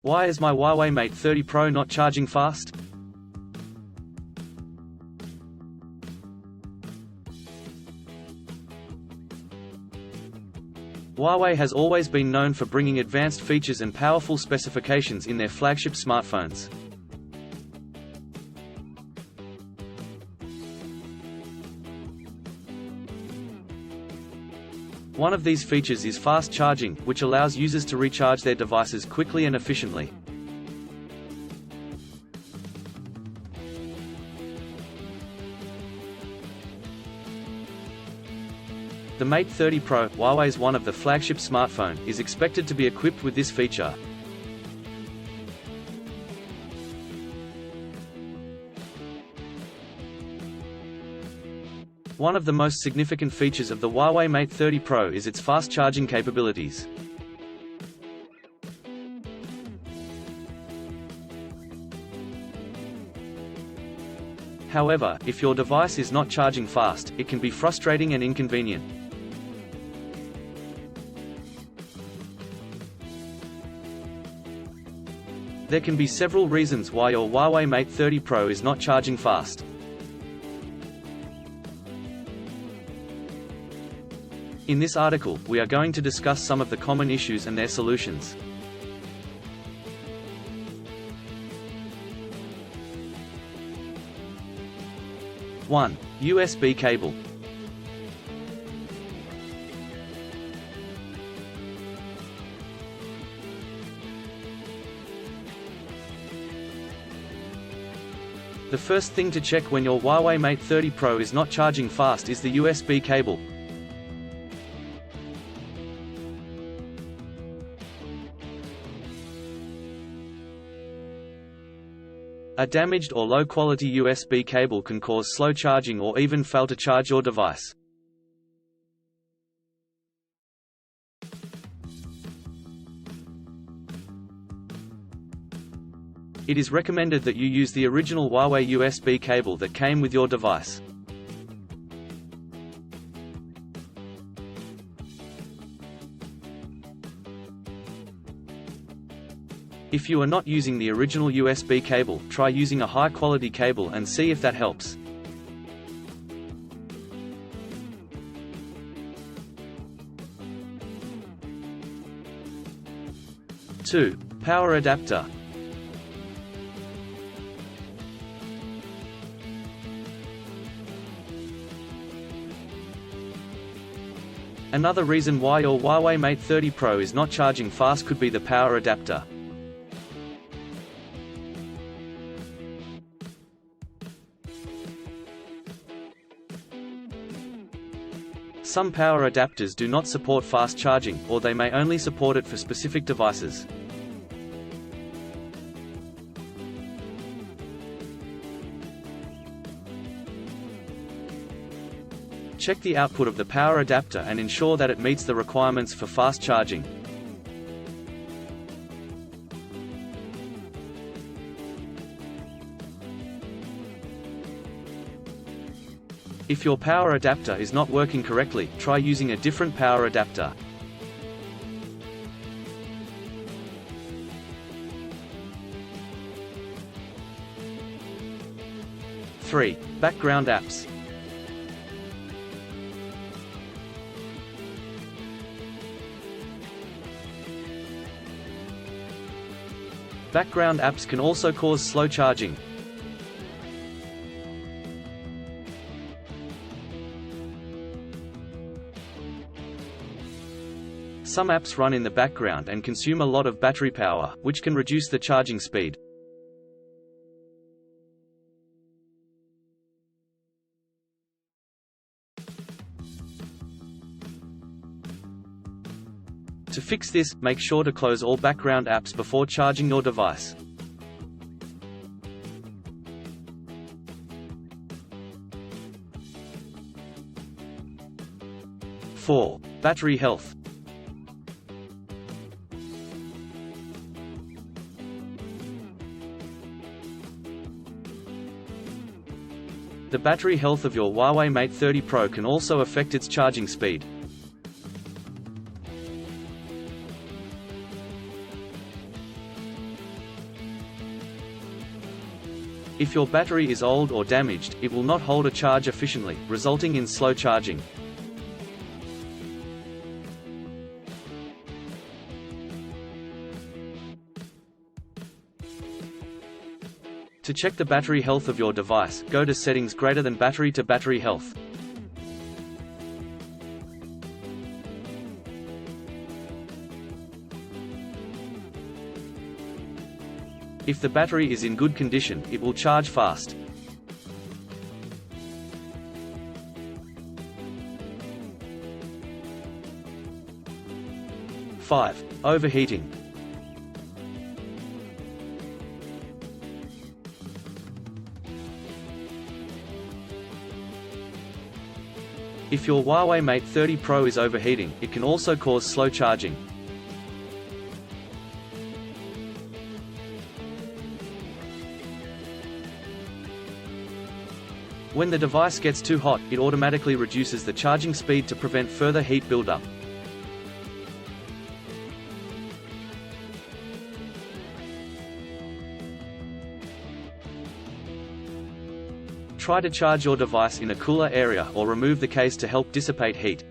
Why is my Huawei Mate 30 Pro not charging fast? Huawei has always been known for bringing advanced features and powerful specifications in their flagship smartphones. One of these features is fast charging, which allows users to recharge their devices quickly and efficiently. The Mate 30 Pro, Huawei's one of the flagship smartphone, is expected to be equipped with this feature. One of the most significant features of the Huawei Mate 30 Pro is its fast charging capabilities. However, if your device is not charging fast, it can be frustrating and inconvenient. There can be several reasons why your Huawei Mate 30 Pro is not charging fast. In this article, we are going to discuss some of the common issues and their solutions. One, USB cable. The first thing to check when your Huawei Mate 30 Pro is not charging fast is the USB cable. A damaged or low-quality USB cable can cause slow charging or even fail to charge your device. It is recommended that you use the original Huawei USB cable that came with your device. If you are not using the original USB cable, try using a high-quality cable and see if that helps. Two, power adapter. Another reason why your Huawei Mate 30 Pro is not charging fast could be the power adapter. Some power adapters do not support fast charging, or they may only support it for specific devices. Check the output of the power adapter and ensure that it meets the requirements for fast charging. If your power adapter is not working correctly, try using a different power adapter. Three, background apps. Background apps can also cause slow charging. Some apps run in the background and consume a lot of battery power, which can reduce the charging speed. To fix this, make sure to close all background apps before charging your device. Four, battery health. The battery health of your Huawei Mate 30 Pro can also affect its charging speed. If your battery is old or damaged, it will not hold a charge efficiently, resulting in slow charging. To check the battery health of your device, go to Settings greater than Battery to Battery Health. If the battery is in good condition, it will charge fast. (5) Overheating. If your Huawei Mate 30 Pro is overheating, it can also cause slow charging. When the device gets too hot, it automatically reduces the charging speed to prevent further heat buildup. Try to charge your device in a cooler area or remove the case to help dissipate heat.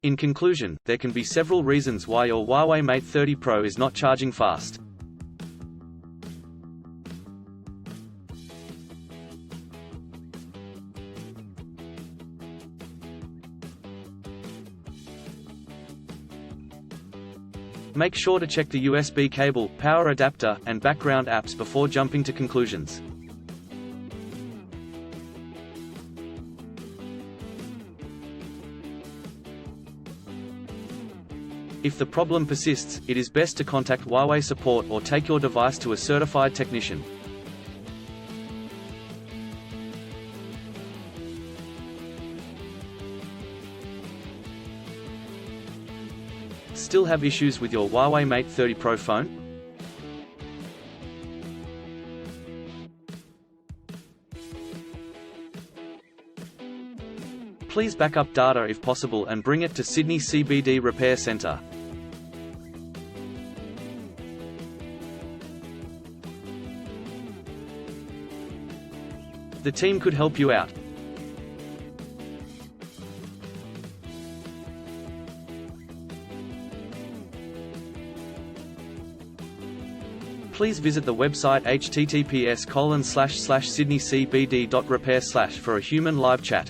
In conclusion, there can be several reasons why your Huawei Mate 30 Pro is not charging fast. Make sure to check the USB cable, power adapter, and background apps before jumping to conclusions. If the problem persists, it is best to contact Huawei support or take your device to a certified technician. Still have issues with your Huawei Mate 30 Pro phone? Please back up data if possible and bring it to Sydney CBD Repair Centre. The team could help you out. Please visit the website https://sydneycbd.repair/ for a human live chat.